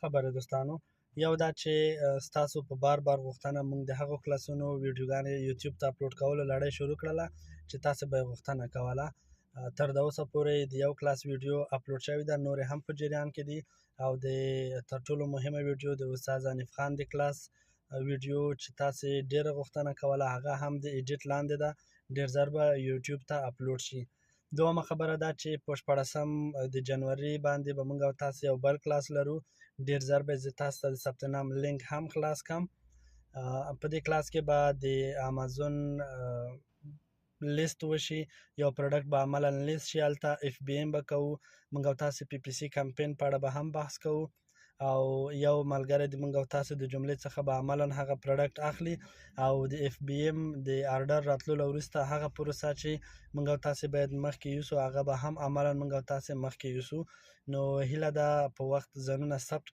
خبره دوستانو، یو دا چې ستاسو په بار غوښتنه موږ د هغو کلاسونو ویډیوګانې یوټیوب ته اپلوډ کولو لړۍ شروع کړله چې تاسو به یې غوښتنه کوله. تر د اوسه پورې د یو کلاس ویډیو اپلوډ شوې ده، نورې هم په جریان کې دي. او د تر ټولو مهمه ویډیو د استاد حنیف خان د کلاس ویډیو چې تاسې ډېره غوښتنه کوله، هغه هم د ایډیټ لاندې ده، ډېر ژر به یوټیوب ته اپلوډ شي. دومه خبره دا چې په 14 د جنوري باندې به موږ او تاسې یو بل کلاس لرو. ډېر ژر به زه تاسو ته د ثبت نام لینک هم خلاص کړم. په دې کلاس کې به د امازون لیست وشي، یو پروډکټ به عملا لیست شي، هلته اف بی ام به کوو، موږ او تاسې پی پی سی کمپین په اړه به هم بحث کوو، او یو ملګری د موږ او تاسې د جملې څخه به عملا هغه پروډکټ اخلي، او د اف بی ام د آرډر راتلو وروسته هغه پروسه چې موږ او تاسې باید مخکې یوسو، هغه به هم عملا موږ او تاسې مخکې یوسو. نو هیله ده په وخت ځانونه ثبت